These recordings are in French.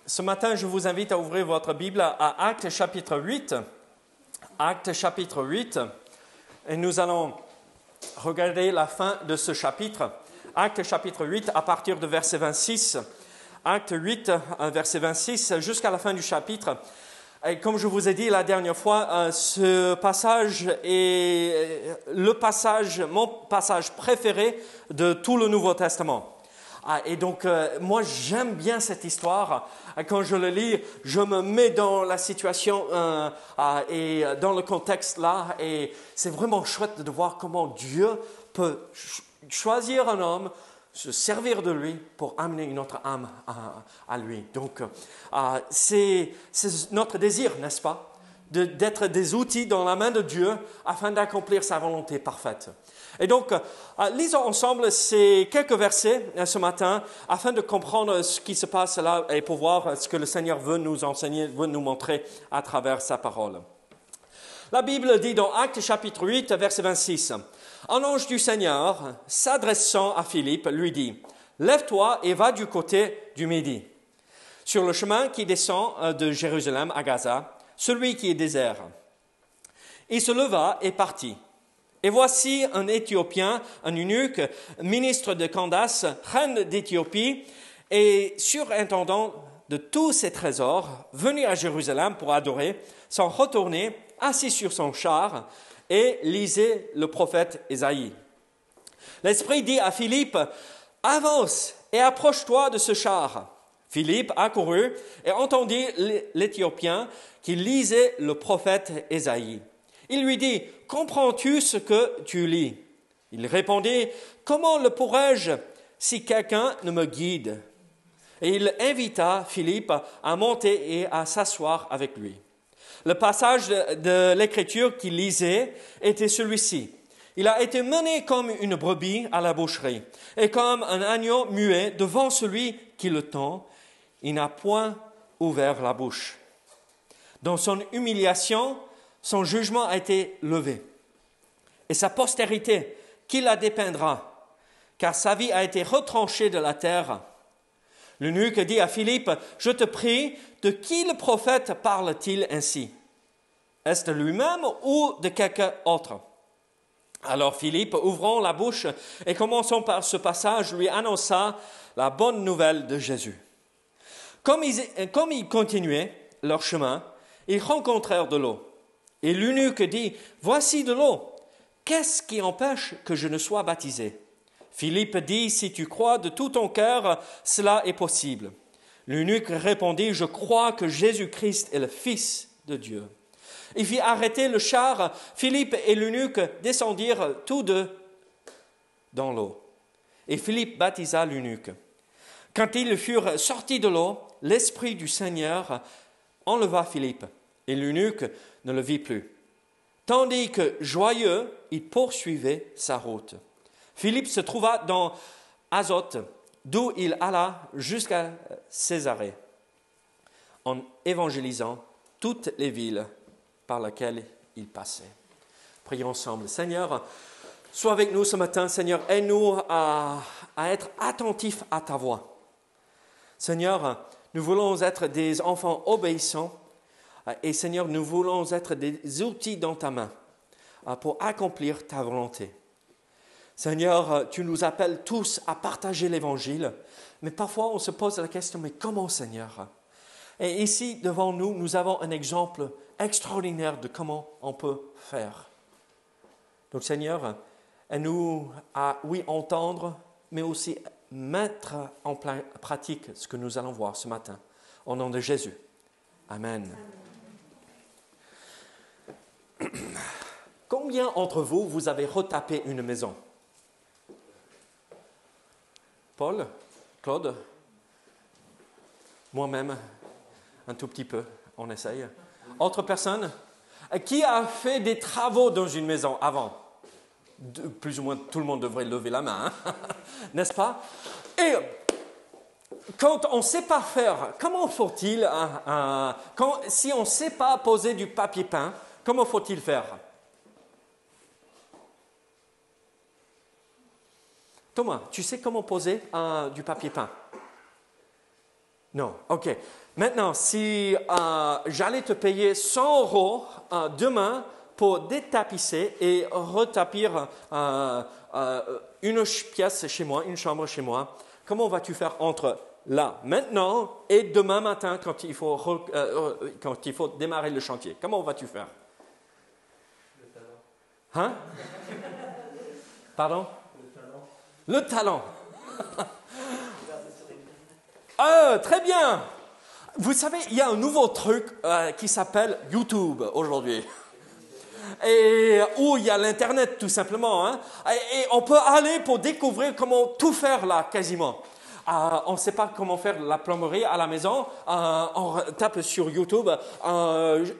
Ce matin, je vous invite à ouvrir votre Bible à Actes chapitre 8. Actes chapitre 8. Et nous allons regarder la fin de ce chapitre. Actes chapitre 8 à partir de verset 26. Actes 8, verset 26 jusqu'à la fin du chapitre. Et comme je vous ai dit la dernière fois, ce passage est mon passage préféré de tout le Nouveau Testament. Et donc, moi, j'aime bien cette histoire. Quand je le lis, je me mets dans la situation et dans le contexte là. Et c'est vraiment chouette de voir comment Dieu peut choisir un homme, se servir de lui pour amener une autre âme à lui. Donc, c'est notre désir, n'est-ce pas, d'être des outils dans la main de Dieu afin d'accomplir sa volonté parfaite. Et donc, lisons ensemble ces quelques versets ce matin afin de comprendre ce qui se passe là et pour voir ce que le Seigneur veut nous enseigner, veut nous montrer à travers sa parole. La Bible dit dans Actes chapitre 8, verset 26, « Un ange du Seigneur, s'adressant à Philippe, lui dit, « Lève-toi et va du côté du Midi, sur le chemin qui descend de Jérusalem à Gaza, celui qui est désert. » Il se leva et partit. Et voici un Éthiopien, un eunuque, ministre de Candace, reine d'Éthiopie, et surintendant de tous ses trésors, venu à Jérusalem pour adorer, s'en retournait, assis sur son char, et lisait le prophète Ésaïe. L'Esprit dit à Philippe, « Avance et approche-toi de ce char. » Philippe accourut et entendit l'Éthiopien qui lisait le prophète Ésaïe. Il lui dit, « Comprends-tu ce que tu lis ?» Il répondit, « Comment le pourrais-je si quelqu'un ne me guide ?» Et il invita Philippe à monter et à s'asseoir avec lui. Le passage de l'Écriture qu'il lisait était celui-ci. « Il a été mené comme une brebis à la boucherie, et comme un agneau muet devant celui qui le tend, il n'a point ouvert la bouche. Dans son humiliation, son jugement a été levé, et sa postérité, qui la dépeindra, car sa vie a été retranchée de la terre. » L'eunuque dit à Philippe, « Je te prie, de qui le prophète parle-t-il ainsi? Est-ce de lui-même ou de quelqu'un autre ?» Alors Philippe, ouvrant la bouche et commençant par ce passage, lui annonça la bonne nouvelle de Jésus. Comme ils continuaient leur chemin, ils rencontrèrent de l'eau. Et l'eunuque dit, « Voici de l'eau. Qu'est-ce qui empêche que je ne sois baptisé? » Philippe dit, « Si tu crois de tout ton cœur, cela est possible. » L'eunuque répondit, « Je crois que Jésus-Christ est le Fils de Dieu. » Il fit arrêter le char. Philippe et l'eunuque descendirent tous deux dans l'eau. Et Philippe baptisa l'eunuque. Quand ils furent sortis de l'eau, l'Esprit du Seigneur enleva Philippe, et l'eunuque ne le vit plus. Tandis que, joyeux, il poursuivait sa route. Philippe se trouva dans Azote, d'où il alla jusqu'à Césarée, en évangélisant toutes les villes par lesquelles il passait. Prions ensemble. Seigneur, sois avec nous ce matin. Seigneur, aide-nous à être attentifs à ta voix. Seigneur, nous voulons être des enfants obéissants. Et Seigneur, nous voulons être des outils dans ta main pour accomplir ta volonté. Seigneur, tu nous appelles tous à partager l'Évangile, mais parfois on se pose la question, mais comment Seigneur? Et ici, devant nous, nous avons un exemple extraordinaire de comment on peut faire. Donc Seigneur, aide-nous à, oui, entendre, mais aussi mettre en pratique ce que nous allons voir ce matin. Au nom de Jésus. Amen. Combien d'entre vous, vous avez retapé une maison? Paul? Claude? Moi-même, un tout petit peu, on essaye. Autre personne? Qui a fait des travaux dans une maison avant? Plus ou moins tout le monde devrait lever la main, hein? N'est-ce pas? Et quand on ne sait pas faire, comment faut-il, si on ne sait pas poser du papier peint, comment faut-il faire? Thomas, tu sais comment poser du papier peint? Non, ok. Maintenant, si j'allais te payer 100 euros demain pour détapisser et retapir une pièce chez moi, une chambre chez moi, comment vas-tu faire entre là, maintenant, et demain matin quand il faut démarrer le chantier? Comment vas-tu faire? Le talent. Hein? Pardon? Le talent. Très bien. Vous savez, il y a un nouveau truc qui s'appelle YouTube aujourd'hui. Et où il y a l'Internet tout simplement. Hein? Et on peut aller pour découvrir comment tout faire là, quasiment. On ne sait pas comment faire la plomberie à la maison. On tape sur YouTube.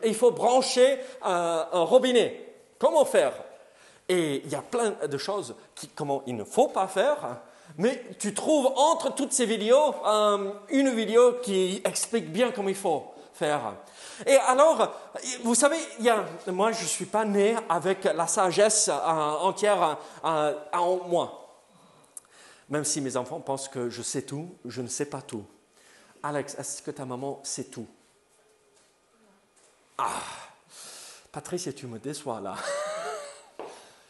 Il faut brancher un robinet. Comment faire? Et il y a plein de choses comment il ne faut pas faire. Mais tu trouves entre toutes ces vidéos une vidéo qui explique bien comment il faut faire. Et alors, vous savez, moi je ne suis pas né avec la sagesse entière en moi. Même si mes enfants pensent que je sais tout, je ne sais pas tout. Alex, est-ce que ta maman sait tout? Patricia, tu me déçois là.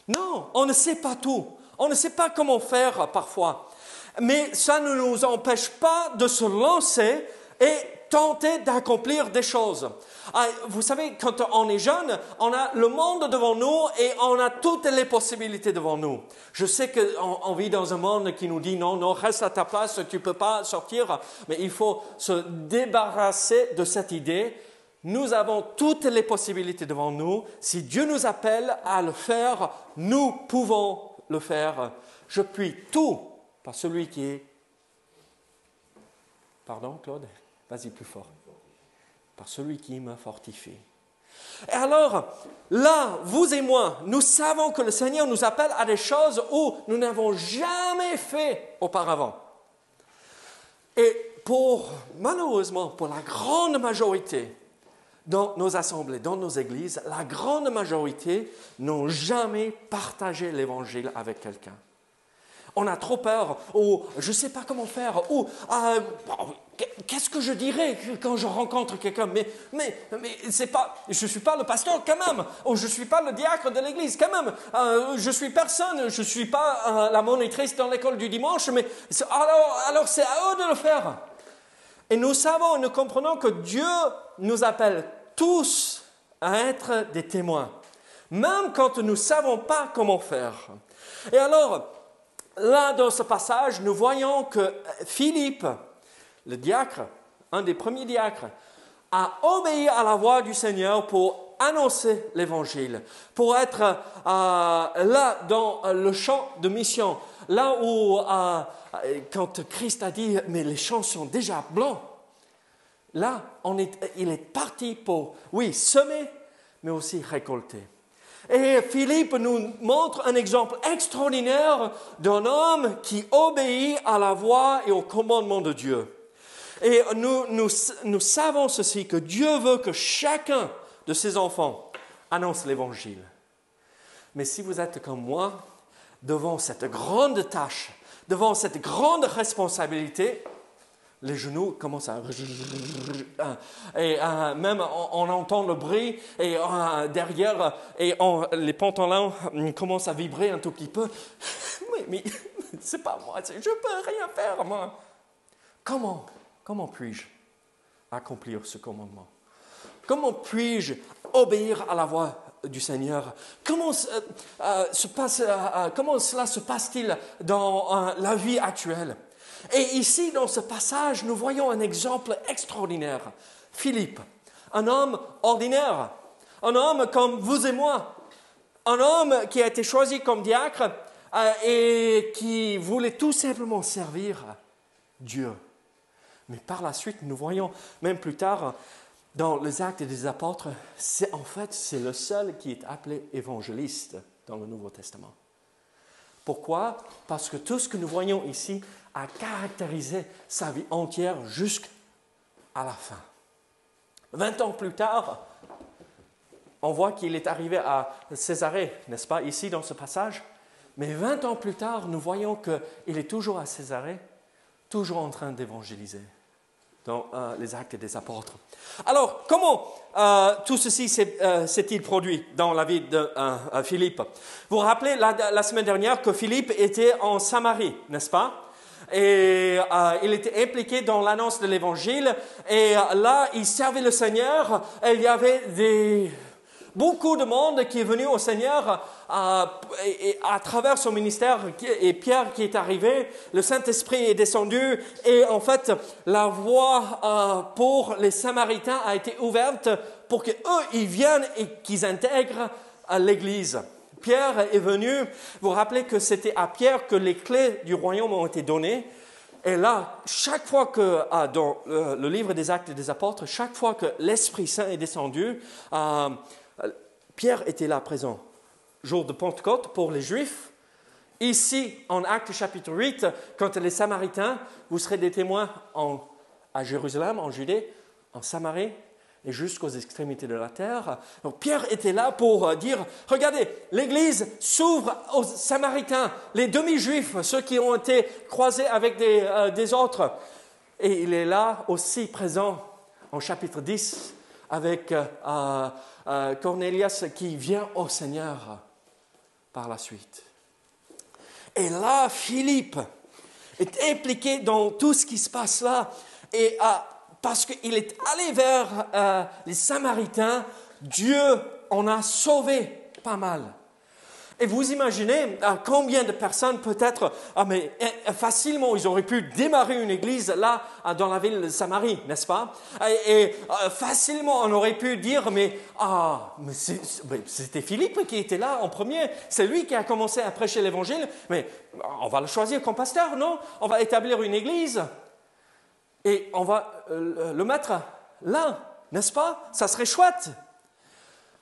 Non, on ne sait pas tout. On ne sait pas comment faire parfois. Mais ça ne nous empêche pas de se lancer et tenter d'accomplir des choses. Vous savez, quand on est jeune, on a le monde devant nous et on a toutes les possibilités devant nous. Je sais qu'on vit dans un monde qui nous dit non, reste à ta place, tu ne peux pas sortir. Mais il faut se débarrasser de cette idée. Nous avons toutes les possibilités devant nous. Si Dieu nous appelle à le faire, nous pouvons le faire. Je puis tout par celui qui est... Pardon, Claude? Vas-y plus fort. Par celui qui me fortifie. Et alors, là, vous et moi, nous savons que le Seigneur nous appelle à des choses où nous n'avons jamais fait auparavant. Et malheureusement, pour la grande majorité, dans nos assemblées, dans nos églises, la grande majorité n'ont jamais partagé l'Évangile avec quelqu'un. On a trop peur, ou je ne sais pas comment faire, ou qu'est-ce que je dirais quand je rencontre quelqu'un? Mais c'est pas, je ne suis pas le pasteur quand même, ou je ne suis pas le diacre de l'église quand même, je suis personne, je ne suis pas la monitrice dans l'école du dimanche, mais alors c'est à eux de le faire. Et nous savons et nous comprenons que Dieu nous appelle tous à être des témoins, même quand nous ne savons pas comment faire. Et alors, là, dans ce passage, nous voyons que Philippe, le diacre, un des premiers diacres, a obéi à la voix du Seigneur pour annoncer l'Évangile, pour être là dans le champ de mission, là où, quand Christ a dit « mais les champs sont déjà blancs », là, il est parti pour, oui, semer, mais aussi récolter. Et Philippe nous montre un exemple extraordinaire d'un homme qui obéit à la voix et au commandement de Dieu. Et nous savons ceci, que Dieu veut que chacun de ses enfants annonce l'Évangile. Mais si vous êtes comme moi, devant cette grande tâche, devant cette grande responsabilité, les genoux commencent à... Et même on entend le bruit et derrière, et les pantalons commencent à vibrer un tout petit peu. Mais c'est pas moi, je ne peux rien faire, moi. Comment puis-je accomplir ce commandement? Comment puis-je obéir à la voix du Seigneur? Comment cela se passe-t-il dans la vie actuelle? Et ici, dans ce passage, nous voyons un exemple extraordinaire. Philippe, un homme ordinaire, un homme comme vous et moi, un homme qui a été choisi comme diacre et qui voulait tout simplement servir Dieu. Mais par la suite, nous voyons, même plus tard, dans les Actes des Apôtres, c'est le seul qui est appelé évangéliste dans le Nouveau Testament. Pourquoi? Parce que tout ce que nous voyons ici a caractérisé sa vie entière jusqu'à la fin. 20 ans plus tard, on voit qu'il est arrivé à Césarée, n'est-ce pas, ici dans ce passage? Mais 20 ans plus tard, nous voyons qu'il est toujours à Césarée, toujours en train d'évangéliser. dans les Actes des Apôtres. Alors, comment tout ceci s'est-il produit dans la vie de Philippe? Vous vous rappelez la semaine dernière que Philippe était en Samarie, n'est-ce pas? Et il était impliqué dans l'annonce de l'Évangile. Et là, il servait le Seigneur. Et il y avait beaucoup de monde qui est venu au Seigneur et à travers son ministère. Et Pierre qui est arrivé, le Saint-Esprit est descendu. Et en fait, la voie pour les Samaritains a été ouverte pour qu'eux, ils viennent et qu'ils intègrent l'Église. Pierre est venu, vous vous rappelez que c'était à Pierre que les clés du royaume ont été données. Et là, chaque fois que, dans le livre des Actes des Apôtres, chaque fois que l'Esprit Saint est descendu, Pierre était là présent. Jour de Pentecôte pour les Juifs. Ici, en Actes chapitre 8, quand les Samaritains, vous serez des témoins à Jérusalem, en Judée, en Samarie, et jusqu'aux extrémités de la terre. Donc Pierre était là pour dire, regardez, l'Église s'ouvre aux Samaritains, les demi-juifs, ceux qui ont été croisés avec des autres. Et il est là aussi présent en chapitre 10 avec Cornélias qui vient au Seigneur par la suite. Et là, Philippe est impliqué dans tout ce qui se passe là et parce qu'il est allé vers les Samaritains, Dieu en a sauvé pas mal. Et vous imaginez combien de personnes peut-être, mais facilement, ils auraient pu démarrer une église là, dans la ville de Samarie, n'est-ce pas? Et facilement, on aurait pu dire, mais c'était Philippe qui était là en premier, c'est lui qui a commencé à prêcher l'évangile, mais on va le choisir comme pasteur, non? On va établir une église. Et on va le mettre là, n'est-ce pas? Ça serait chouette.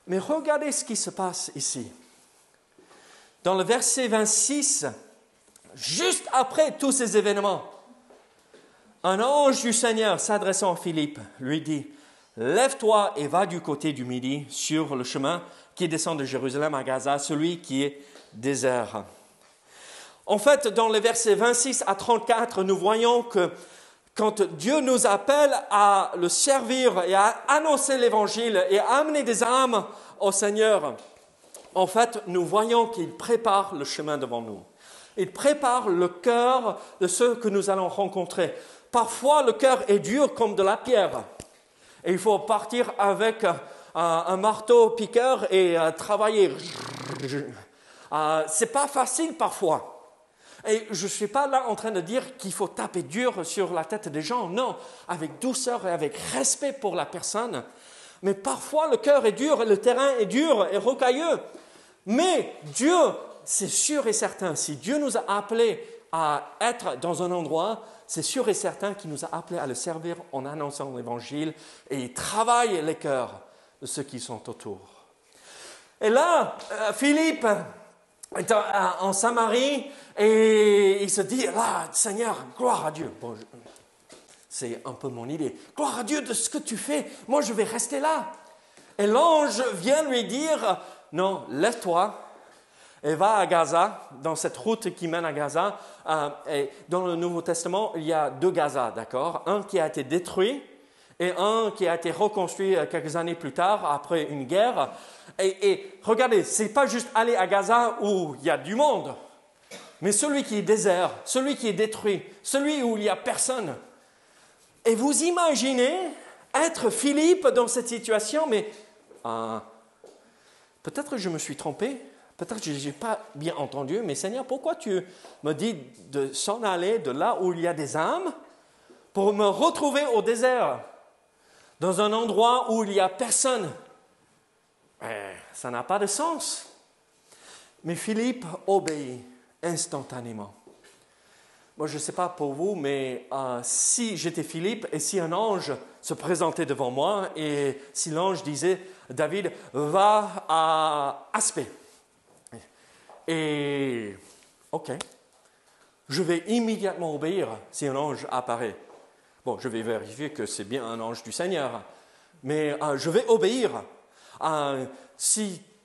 Mais regardez ce qui se passe ici. Dans le verset 26, juste après tous ces événements, un ange du Seigneur s'adressant à Philippe lui dit, « Lève-toi et va du côté du midi sur le chemin qui descend de Jérusalem à Gaza, celui qui est désert. » En fait, dans les versets 26 à 34, nous voyons que quand Dieu nous appelle à le servir et à annoncer l'Évangile et à amener des âmes au Seigneur, en fait, nous voyons qu'il prépare le chemin devant nous. Il prépare le cœur de ceux que nous allons rencontrer. Parfois, le cœur est dur comme de la pierre. Et il faut partir avec un marteau-piqueur et travailler. C'est pas facile parfois. Et je ne suis pas là en train de dire qu'il faut taper dur sur la tête des gens. Non, avec douceur et avec respect pour la personne. Mais parfois, le cœur est dur, le terrain est dur et rocailleux. Mais Dieu, c'est sûr et certain, si Dieu nous a appelés à être dans un endroit, c'est sûr et certain qu'il nous a appelés à le servir en annonçant l'Évangile et il travaille les cœurs de ceux qui sont autour. Et là, Philippe est en Samarie et il se dit, là, Seigneur, gloire à Dieu. Bon, c'est un peu mon idée. Gloire à Dieu de ce que tu fais, moi je vais rester là. Et l'ange vient lui dire, non, lève-toi et va à Gaza, dans cette route qui mène à Gaza. Et dans le Nouveau Testament, il y a 2 Gaza, d'accord? Un qui a été détruit et un qui a été reconstruit quelques années plus tard, après une guerre. Et regardez, ce n'est pas juste aller à Gaza où il y a du monde, mais celui qui est désert, celui qui est détruit, celui où il n'y a personne. Et vous imaginez être Philippe dans cette situation, mais peut-être que je me suis trompé, peut-être que je n'ai pas bien entendu, mais Seigneur, pourquoi tu me dis de s'en aller de là où il y a des âmes pour me retrouver au désert, dans un endroit où il n'y a personne? Ça n'a pas de sens. Mais Philippe obéit instantanément. Moi, je ne sais pas pour vous, mais si j'étais Philippe et si un ange se présentait devant moi et si l'ange disait, David, va à Aspect. Et, ok, je vais immédiatement obéir si un ange apparaît. Bon, je vais vérifier que c'est bien un ange du Seigneur, mais je vais obéir.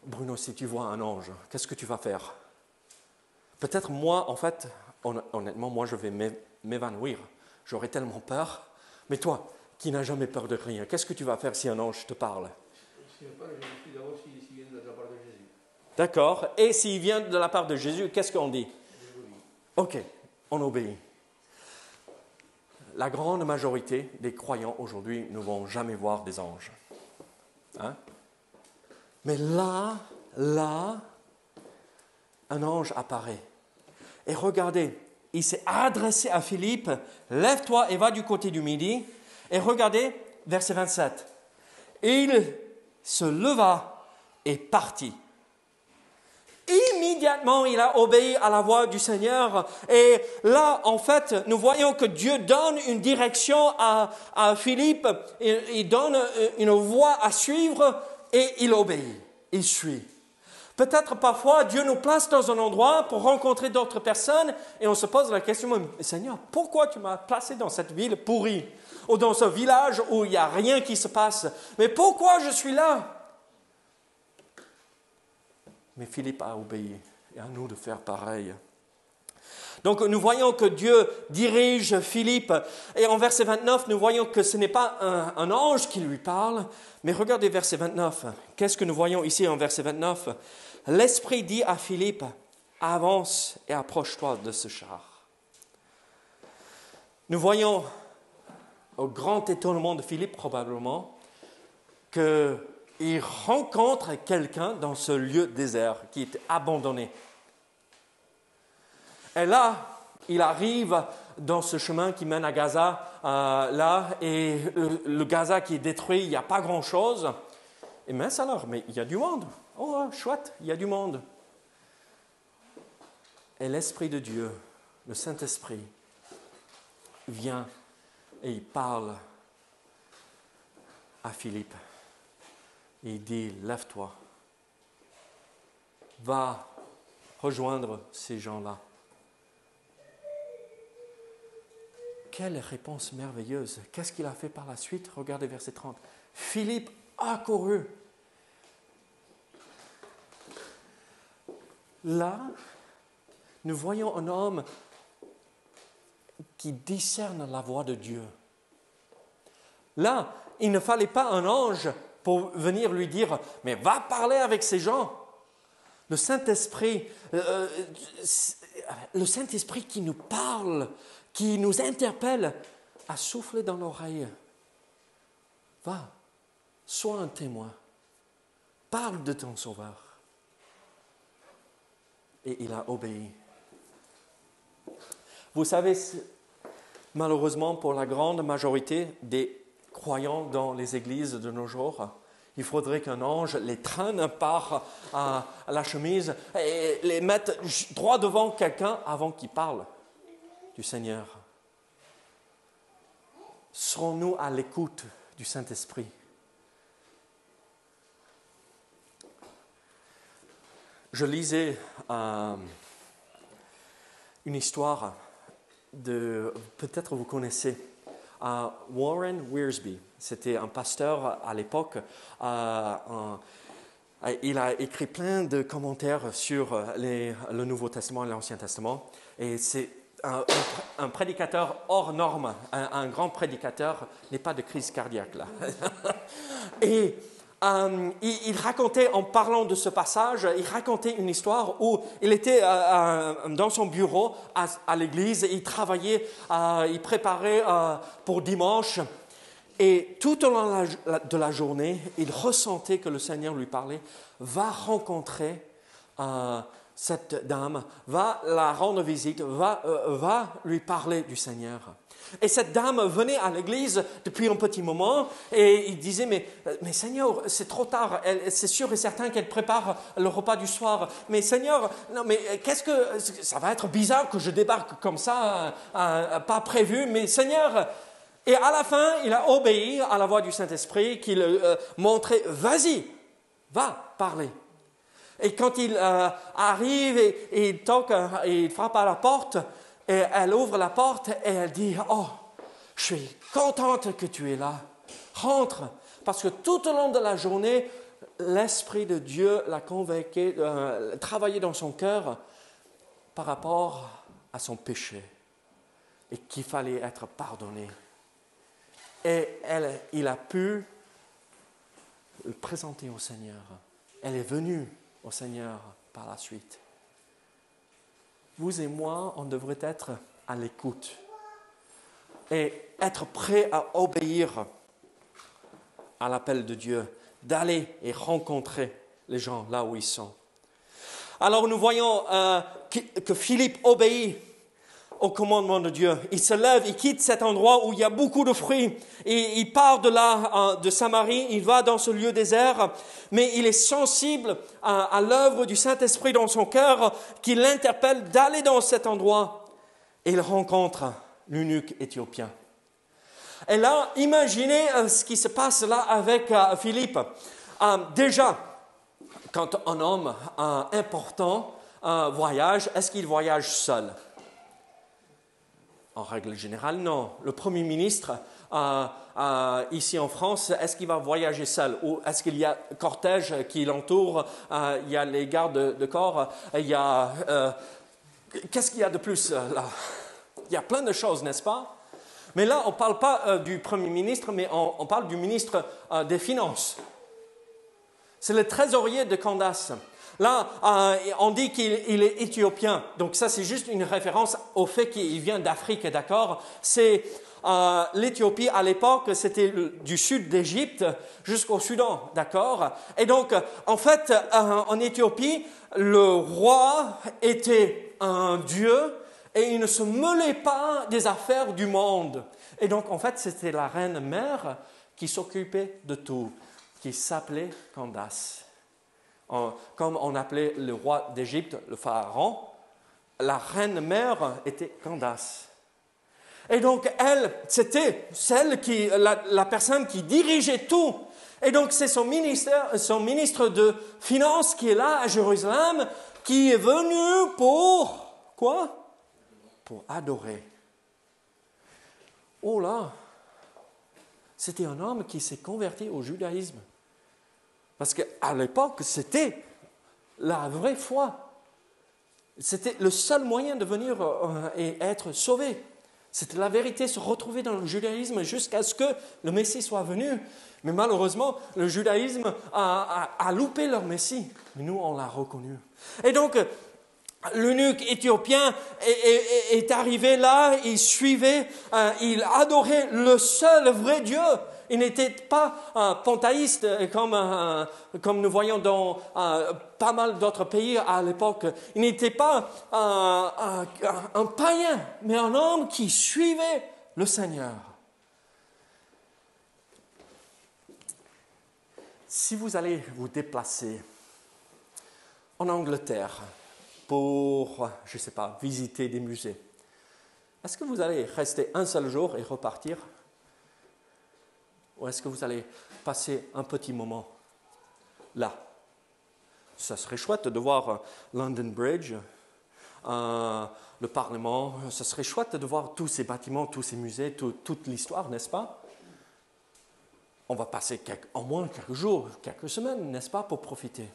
Bruno, si tu vois un ange, qu'est-ce que tu vas faire? Peut-être moi, en fait, honnêtement, moi, je vais m'évanouir. J'aurais tellement peur. Mais toi, qui n'as jamais peur de rien, qu'est-ce que tu vas faire si un ange te parle? Si on parle, je vérifie d'abord s'il vient de la part de Jésus. D'accord. Et s'il vient de la part de Jésus, qu'est-ce qu'on dit? J'obéis. OK, on obéit. La grande majorité des croyants aujourd'hui ne vont jamais voir des anges. Hein? Mais là, un ange apparaît. Et regardez, il s'est adressé à Philippe, lève-toi et va du côté du midi. Et regardez, verset 27. Il se leva et partit. Immédiatement, il a obéi à la voix du Seigneur. Et là, en fait, nous voyons que Dieu donne une direction à Philippe. Il donne une voie à suivre et il obéit. Il suit. Peut-être parfois, Dieu nous place dans un endroit pour rencontrer d'autres personnes et on se pose la question, Seigneur, pourquoi tu m'as placé dans cette ville pourrie ou dans ce village où il n'y a rien qui se passe? Mais pourquoi je suis là? Mais Philippe a obéi et à nous de faire pareil. Donc nous voyons que Dieu dirige Philippe et en verset 29, nous voyons que ce n'est pas un ange qui lui parle, mais regardez verset 29. Qu'est-ce que nous voyons ici en verset 29? L'Esprit dit à Philippe, avance et approche-toi de ce char. Nous voyons, au grand étonnement de Philippe probablement, qu'il rencontre quelqu'un dans ce lieu désert qui est abandonné. Et là, il arrive dans ce chemin qui mène à Gaza, et le Gaza qui est détruit, il n'y a pas grand-chose. Et mince alors, mais il y a du monde. Oh, chouette, il y a du monde. Et l'Esprit de Dieu, le Saint-Esprit, vient et il parle à Philippe. Et il dit, lève-toi, va rejoindre ces gens-là. Quelle réponse merveilleuse. Qu'est-ce qu'il a fait par la suite? Regardez verset 30. Philippe a couru. Là, nous voyons un homme qui discerne la voix de Dieu. Là, il ne fallait pas un ange pour venir lui dire « Mais va parler avec ces gens !» Le Saint-Esprit qui nous parle, qui nous interpelle, a soufflé dans l'oreille. Va, sois un témoin, parle de ton Sauveur. Et il a obéi. Vous savez, malheureusement, pour la grande majorité des croyants dans les églises de nos jours, il faudrait qu'un ange les traîne par la chemise et les mette droit devant quelqu'un avant qu'il parle du Seigneur. Serons-nous à l'écoute du Saint-Esprit? Je lisais une histoire peut-être vous connaissez, Warren Wiersbe. C'était un pasteur à l'époque. Il a écrit plein de commentaires sur le Nouveau Testament et l'Ancien Testament. Et c'est un prédicateur hors norme. Un grand prédicateur n'est pas de crise cardiaque là. Et il racontait, en parlant de ce passage, il racontait une histoire où il était dans son bureau à l'église, il travaillait, il préparait pour dimanche, et tout au long de la journée, il ressentait que le Seigneur lui parlait, va rencontrer cette dame, va la rendre visite, va lui parler du Seigneur. Et cette dame venait à l'église depuis un petit moment et il disait, mais Seigneur, c'est trop tard, c'est sûr et certain qu'elle prépare le repas du soir. Mais Seigneur, non, mais ça va être bizarre que je débarque comme ça, pas prévu, mais Seigneur... Et à la fin, il a obéi à la voix du Saint-Esprit qui le montrait, vas-y, va parler. Et quand il arrive et il toque, et il frappe à la porte, et elle ouvre la porte et elle dit, oh, je suis contente que tu es là, rentre. Parce que tout au long de la journée, l'Esprit de Dieu l'a convaincu, travaillé dans son cœur par rapport à son péché et qu'il fallait être pardonné. Et il a pu le présenter au Seigneur. Elle est venue au Seigneur par la suite. Vous et moi, on devrait être à l'écoute et être prêts à obéir à l'appel de Dieu, d'aller et rencontrer les gens là où ils sont. Alors nous voyons que Philippe obéit au commandement de Dieu. Il se lève, il quitte cet endroit où il y a beaucoup de fruits. Et il part de là, de Samarie, il va dans ce lieu désert, mais il est sensible à l'œuvre du Saint-Esprit dans son cœur qui l'interpelle d'aller dans cet endroit. Et il rencontre l'eunuque éthiopien. Et là, imaginez ce qui se passe là avec Philippe. Déjà, quand un homme important voyage, est-ce qu'il voyage seul? En règle générale, non. Le Premier ministre, ici en France, est-ce qu'il va voyager seul? Ou est-ce qu'il y a un cortège qui l'entoure? Il y a les gardes de corps. Il y a... qu'est-ce qu'il y a de plus là? Il y a plein de choses, n'est-ce pas? Mais là, on ne parle pas du Premier ministre, mais on parle du ministre des Finances. C'est le trésorier de Candace. Là, on dit qu'il est éthiopien. Donc ça, c'est juste une référence au fait qu'il vient d'Afrique, d'accord? C'est l'Éthiopie, à l'époque, c'était du sud d'Égypte jusqu'au Soudan, d'accord? Et donc, en fait, en Éthiopie, le roi était un dieu et il ne se mêlait pas des affaires du monde. Et donc, en fait, c'était la reine-mère qui s'occupait de tout, qui s'appelait Candace. Comme on appelait le roi d'Égypte, le pharaon, la reine-mère était Candace. Et donc, elle, c'était la personne qui dirigeait tout. Et donc, c'est son ministre de Finances qui est là à Jérusalem, qui est venu pour quoi? Pour adorer. Oh là! C'était un homme qui s'est converti au judaïsme. Parce qu'à l'époque, c'était la vraie foi. C'était le seul moyen de venir et être sauvé. C'était la vérité, se retrouver dans le judaïsme jusqu'à ce que le Messie soit venu. Mais malheureusement, le judaïsme a loupé leur Messie. Mais nous, on l'a reconnu. Et donc, l'eunuque éthiopien est arrivé là, il suivait, il adorait le seul vrai Dieu. Il n'était pas panthéiste comme nous voyons dans pas mal d'autres pays à l'époque. Il n'était pas un païen, mais un homme qui suivait le Seigneur. Si vous allez vous déplacer en Angleterre pour, je ne sais pas, visiter des musées, est-ce que vous allez rester un seul jour et repartir? Ou est-ce que vous allez passer un petit moment là? Ça serait chouette de voir London Bridge, le Parlement. Ça serait chouette de voir tous ces bâtiments, tous ces musées, toute l'histoire, n'est-ce pas? On va passer au moins quelques jours, quelques semaines, n'est-ce pas, pour profiter.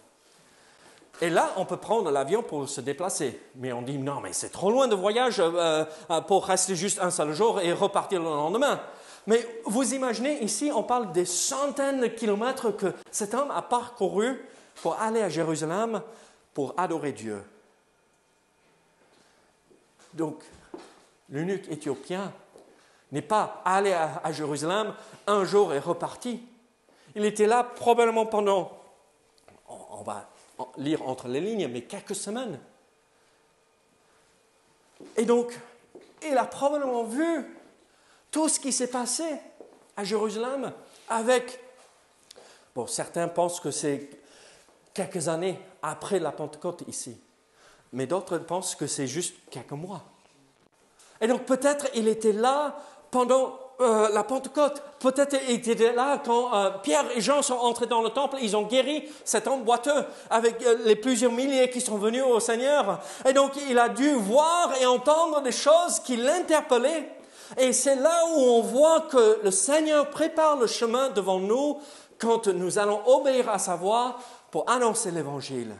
Et là, on peut prendre l'avion pour se déplacer. Mais on dit, non, mais c'est trop loin de voyage pour rester juste un seul jour et repartir le lendemain. Mais vous imaginez, ici, on parle des centaines de kilomètres que cet homme a parcouru pour aller à Jérusalem, pour adorer Dieu. Donc, l'eunuque éthiopien n'est pas allé à Jérusalem un jour et reparti. Il était là probablement pendant, on va lire entre les lignes, mais quelques semaines. Et donc, il a probablement vu tout ce qui s'est passé à Jérusalem avec... Bon, certains pensent que c'est quelques années après la Pentecôte ici, mais d'autres pensent que c'est juste quelques mois. Et donc peut-être il était là pendant la Pentecôte, peut-être il était là quand Pierre et Jean sont entrés dans le temple, ils ont guéri cet homme boiteux avec les plusieurs milliers qui sont venus au Seigneur. Et donc il a dû voir et entendre des choses qui l'interpellaient. Et c'est là où on voit que le Seigneur prépare le chemin devant nous quand nous allons obéir à sa voix pour annoncer l'Évangile.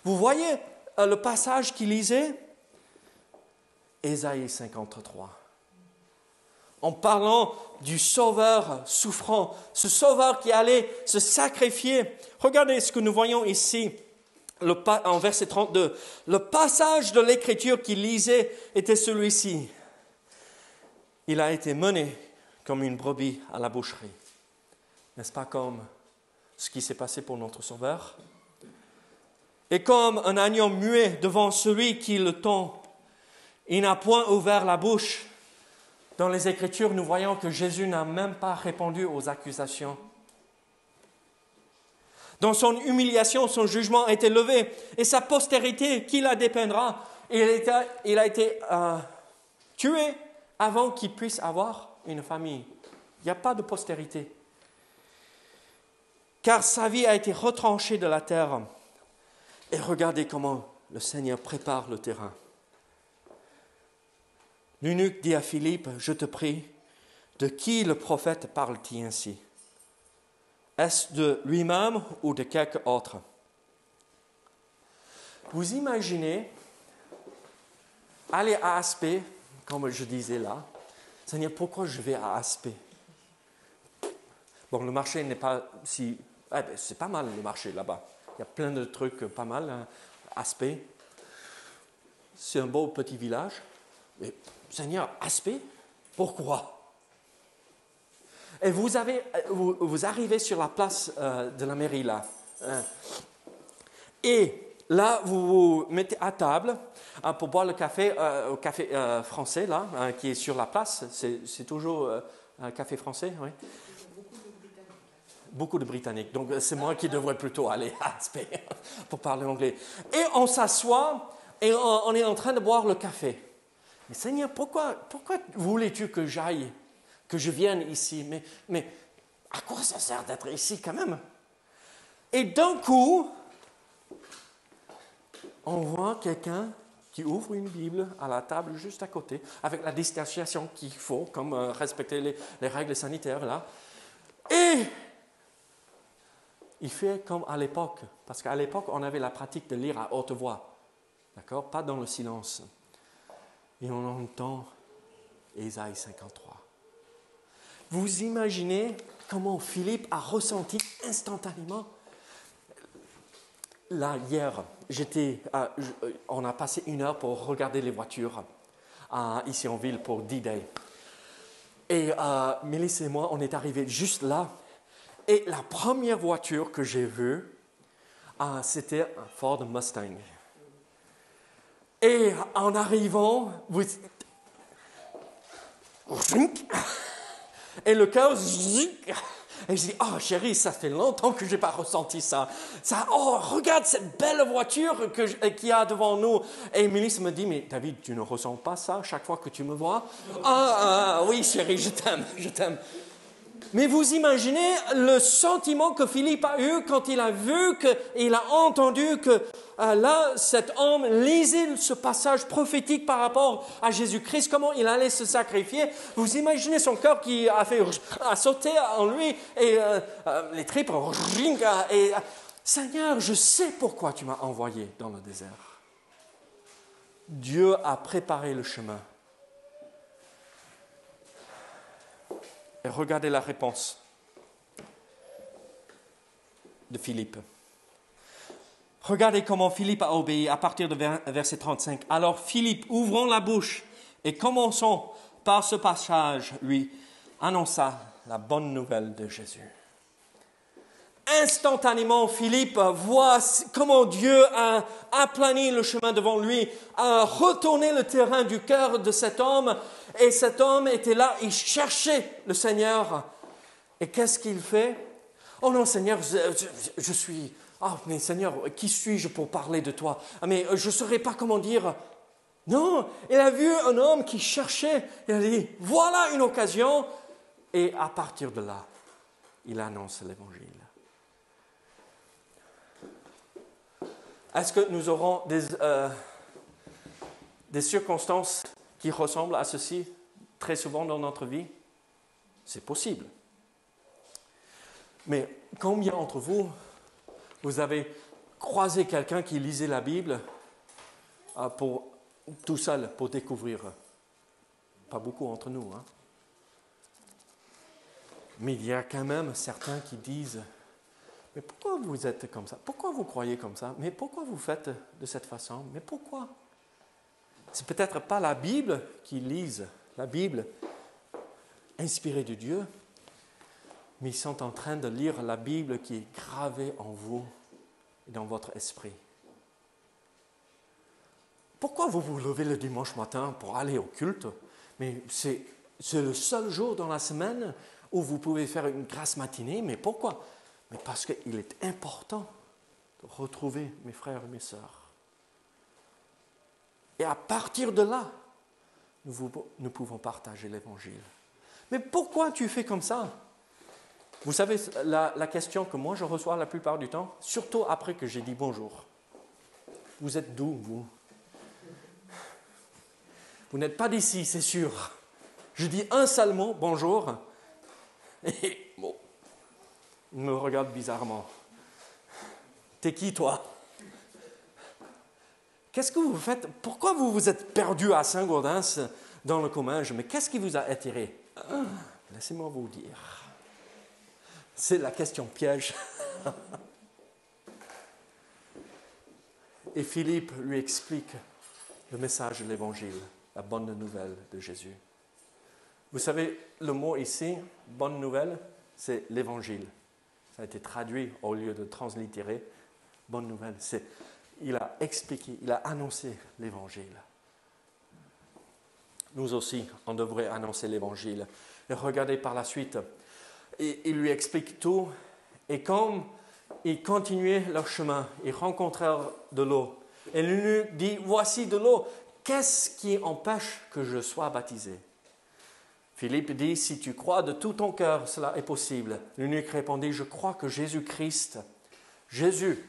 Vous voyez le passage qu'il lisait? Ésaïe 53. en parlant du Sauveur souffrant, ce Sauveur qui allait se sacrifier. Regardez ce que nous voyons ici, en verset 32. Le passage de l'Écriture qu'il lisait était celui-ci. Il a été mené comme une brebis à la boucherie. N'est-ce pas comme ce qui s'est passé pour notre Sauveur? Et comme un agneau muet devant celui qui le tend, il n'a point ouvert la bouche. Dans les Écritures, nous voyons que Jésus n'a même pas répondu aux accusations. Dans son humiliation, son jugement a été levé. Et sa postérité, qui la dépeindra? Il a été tué avant qu'il puisse avoir une famille. Il n'y a pas de postérité. Car sa vie a été retranchée de la terre. Et regardez comment le Seigneur prépare le terrain. L'eunuque dit à Philippe, « Je te prie, de qui le prophète parle-t-il ainsi? Est-ce de lui-même ou de quelque autre? » Vous imaginez aller à Aspé, comme je disais là. « Seigneur, pourquoi je vais à Aspé? » Bon, le marché n'est pas si... c'est pas mal le marché là-bas. Il y a plein de trucs pas mal. Hein. Aspé, c'est un beau petit village. Mais Seigneur, Aspé, pourquoi? Et vous arrivez sur la place de la mairie là. Et là, vous vous mettez à table pour boire le café, au café français là, qui est sur la place. C'est toujours un café français, oui. Beaucoup de Britanniques. Donc, c'est moi qui devrais plutôt aller à Aspé pour parler anglais. Et on s'assoit et on est en train de boire le café. Mais Seigneur, pourquoi voulais-tu que j'aille, que je vienne ici? Mais à quoi ça sert d'être ici quand même? Et d'un coup, on voit quelqu'un qui ouvre une Bible à la table juste à côté, avec la distanciation qu'il faut, comme respecter les règles sanitaires là. Et il fait comme à l'époque, parce qu'à l'époque, on avait la pratique de lire à haute voix, d'accord? Pas dans le silence. Et on entend Ésaïe 53. Vous imaginez comment Philippe a ressenti instantanément? Là, hier, on a passé 1 heure pour regarder les voitures ici en ville pour D-Day. Et Mélisse et moi, on est arrivés juste là. Et la première voiture que j'ai vue, c'était un Ford Mustang. Et en arrivant, et le cœur, et je dis, oh chérie, ça fait longtemps que je n'ai pas ressenti ça. Oh, regarde cette belle voiture qu'il y a devant nous. Et Mélisse me dit, mais David, tu ne ressens pas ça chaque fois que tu me vois? Oui chérie, je t'aime. Mais vous imaginez le sentiment que Philippe a eu quand il a vu, il a entendu que là, cet homme lisait ce passage prophétique par rapport à Jésus-Christ, comment il allait se sacrifier. Vous imaginez son cœur qui a sauté en lui et les tripes. Et Seigneur, je sais pourquoi tu m'as envoyé dans le désert. Dieu a préparé le chemin. Et regardez la réponse de Philippe. Regardez comment Philippe a obéi à partir de verset 35. Alors Philippe, ouvrant la bouche et commençant par ce passage, lui annonça la bonne nouvelle de Jésus. Instantanément, Philippe voit comment Dieu a aplani le chemin devant lui, a retourné le terrain du cœur de cet homme. Et cet homme était là, il cherchait le Seigneur. Et qu'est-ce qu'il fait? Oh non, Seigneur, je suis... Oh, mais Seigneur, qui suis-je pour parler de toi? Mais je ne saurais pas comment dire. Non, il a vu un homme qui cherchait. Il a dit, voilà une occasion. Et à partir de là, il annonce l'Évangile. Est-ce que nous aurons des circonstances qui ressemblent à ceci très souvent dans notre vie? C'est possible. Mais combien d'entre vous, vous avez croisé quelqu'un qui lisait la Bible tout seul pour découvrir? Pas beaucoup entre nous, hein? Mais il y a quand même certains qui disent, mais pourquoi vous êtes comme ça? Pourquoi vous croyez comme ça? Mais pourquoi vous faites de cette façon? Mais pourquoi? C'est peut-être pas la Bible qu'ils lisent, la Bible inspirée de Dieu, mais ils sont en train de lire la Bible qui est gravée en vous et dans votre esprit. Pourquoi vous vous levez le dimanche matin pour aller au culte? Mais c'est le seul jour dans la semaine où vous pouvez faire une grasse matinée. Mais pourquoi? Mais parce qu'il est important de retrouver mes frères et mes sœurs. Et à partir de là, nous pouvons partager l'Évangile. Mais pourquoi tu fais comme ça? Vous savez, la question que moi je reçois la plupart du temps, surtout après que j'ai dit bonjour. Vous êtes d'où, vous? Vous n'êtes pas d'ici, c'est sûr. Je dis un seul mot, bonjour, et bon, il me regarde bizarrement. T'es qui, toi? Qu'est-ce que vous faites? Pourquoi vous vous êtes perdu à Saint-Gaudens dans le Comminges? Mais qu'est-ce qui vous a attiré? Laissez-moi vous dire. C'est la question piège. Et Philippe lui explique le message de l'Évangile, la bonne nouvelle de Jésus. Vous savez, le mot ici, bonne nouvelle, c'est l'Évangile. Ça a été traduit au lieu de translittérer. Bonne nouvelle, il a expliqué, il a annoncé l'Évangile. Nous aussi, on devrait annoncer l'Évangile. Et regardez par la suite, il lui explique tout. Et comme ils continuaient leur chemin, ils rencontrèrent de l'eau. Et l'eunuque dit, voici de l'eau, qu'est-ce qui empêche que je sois baptisé? Philippe dit, si tu crois de tout ton cœur, cela est possible. L'eunuque répondit, je crois que Jésus-Christ, Jésus,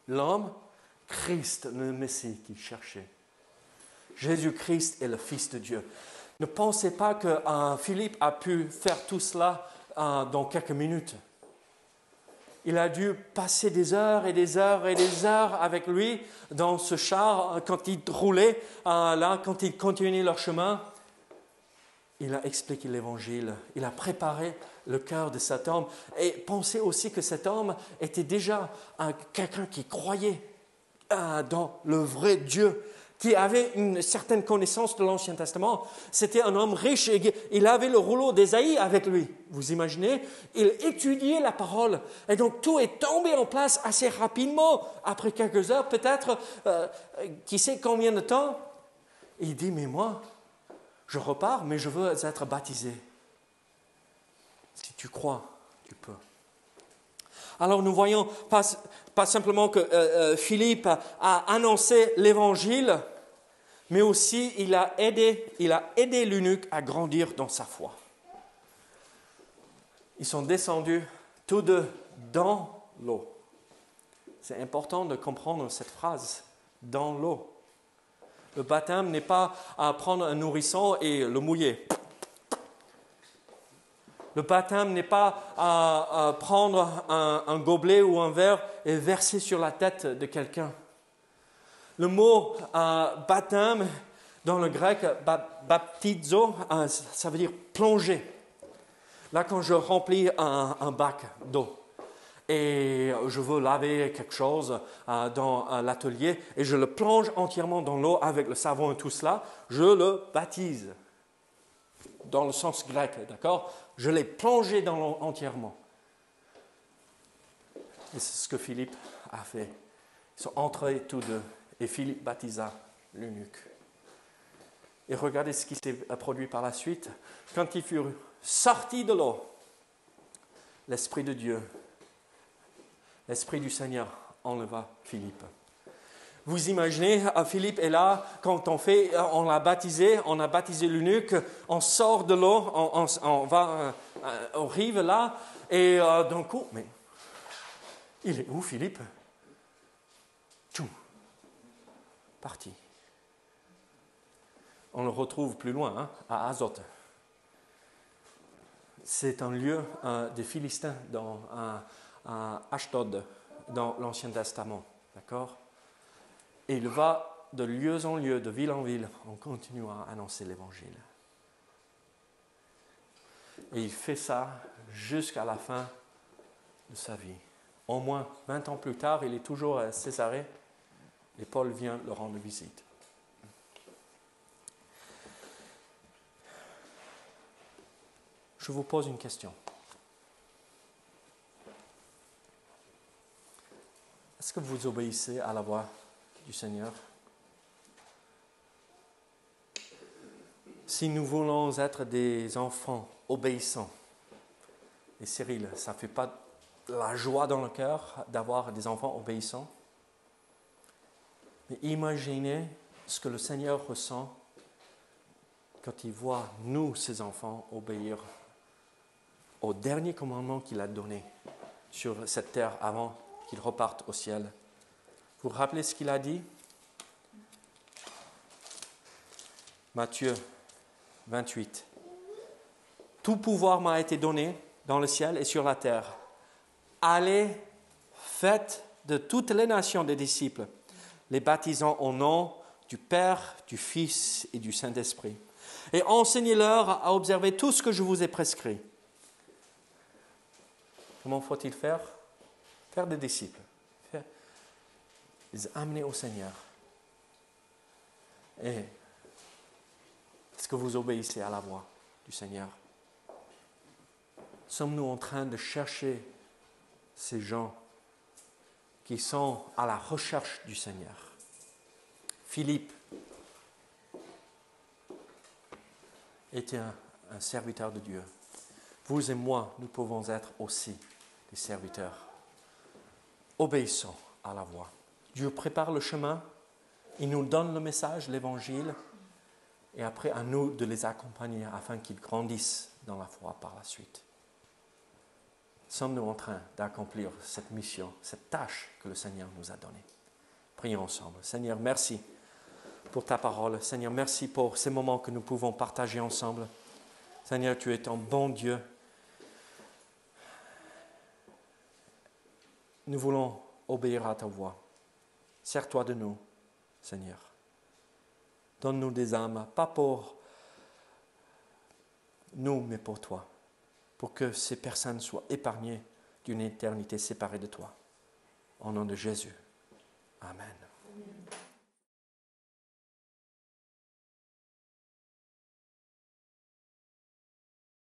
l'homme, Christ, le Messie qu'il cherchait. Jésus-Christ est le Fils de Dieu. Ne pensez pas que Philippe a pu faire tout cela dans quelques minutes. Il a dû passer des heures et des heures et des heures avec lui dans ce char quand il roulait, quand ils continuaient leur chemin. Il a expliqué l'Évangile, il a préparé le cœur de cet homme. Et pensez aussi que cet homme était déjà quelqu'un qui croyait dans le vrai Dieu, qui avait une certaine connaissance de l'Ancien Testament. C'était un homme riche et il avait le rouleau d'Ésaïe avec lui. Vous imaginez? Il étudiait la parole. Et donc tout est tombé en place assez rapidement, après quelques heures, peut-être, qui sait combien de temps. Et il dit, mais moi, je repars, mais je veux être baptisé. Si tu crois, tu peux. Alors nous voyons pas simplement que Philippe a annoncé l'Évangile, mais aussi il a aidé l'eunuque à grandir dans sa foi. Ils sont descendus tous deux dans l'eau. C'est important de comprendre cette phrase, dans l'eau. Le baptême n'est pas à prendre un nourrisson et le mouiller. Le baptême n'est pas à prendre un gobelet ou un verre et verser sur la tête de quelqu'un. Le mot baptême, dans le grec, baptizo, ça veut dire plonger. Là, quand je remplis un bac d'eau et je veux laver quelque chose dans l'atelier et je le plonge entièrement dans l'eau avec le savon et tout cela, je le baptise. Dans le sens grec, d'accord? Je l'ai plongé dans l'eau entièrement. Et c'est ce que Philippe a fait. Ils sont entrés tous deux et Philippe baptisa l'eunuque. Et regardez ce qui s'est produit par la suite. Quand ils furent sortis de l'eau, l'Esprit de Dieu, l'Esprit du Seigneur enleva Philippe. Vous imaginez, Philippe est là, quand on l'a baptisé, on a baptisé l'eunuque, on sort de l'eau, on va aux rives là, et d'un coup, mais il est où Philippe? Tchou, parti. On le retrouve plus loin, à Azote. C'est un lieu des Philistins à Ashdod, dans l'Ancien Testament, d'accord? Et il va de lieu en lieu, de ville en ville, en continuant à annoncer l'Évangile. Et il fait ça jusqu'à la fin de sa vie. Au moins 20 ans plus tard, il est toujours à Césarée et Paul vient le rendre visite. Je vous pose une question. Est-ce que vous obéissez à la voix du Seigneur? Si nous voulons être des enfants obéissants, et Cyril, ça ne fait pas la joie dans le cœur d'avoir des enfants obéissants? Mais imaginez ce que le Seigneur ressent quand il voit nous, ses enfants, obéir au dernier commandement qu'il a donné sur cette terre avant qu'il reparte au ciel. Vous vous rappelez ce qu'il a dit? Matthieu 28. Tout pouvoir m'a été donné dans le ciel et sur la terre. Allez, faites de toutes les nations des disciples, les baptisant au nom du Père, du Fils et du Saint-Esprit. Et enseignez-leur à observer tout ce que je vous ai prescrit. Comment faut-il faire? Faire des disciples. Les amener au Seigneur. Et est-ce que vous obéissez à la voix du Seigneur? Sommes-nous en train de chercher ces gens qui sont à la recherche du Seigneur? Philippe était un serviteur de Dieu. Vous et moi, nous pouvons être aussi des serviteurs. Obéissons à la voix. Dieu prépare le chemin, il nous donne le message, l'évangile, et après à nous de les accompagner afin qu'ils grandissent dans la foi par la suite. Sommes-nous en train d'accomplir cette mission, cette tâche que le Seigneur nous a donnée? Prions ensemble. Seigneur, merci pour ta parole. Seigneur, merci pour ces moments que nous pouvons partager ensemble. Seigneur, tu es un bon Dieu. Nous voulons obéir à ta voix. Sers-toi de nous, Seigneur. Donne-nous des âmes, pas pour nous, mais pour toi, pour que ces personnes soient épargnées d'une éternité séparée de toi. Au nom de Jésus. Amen.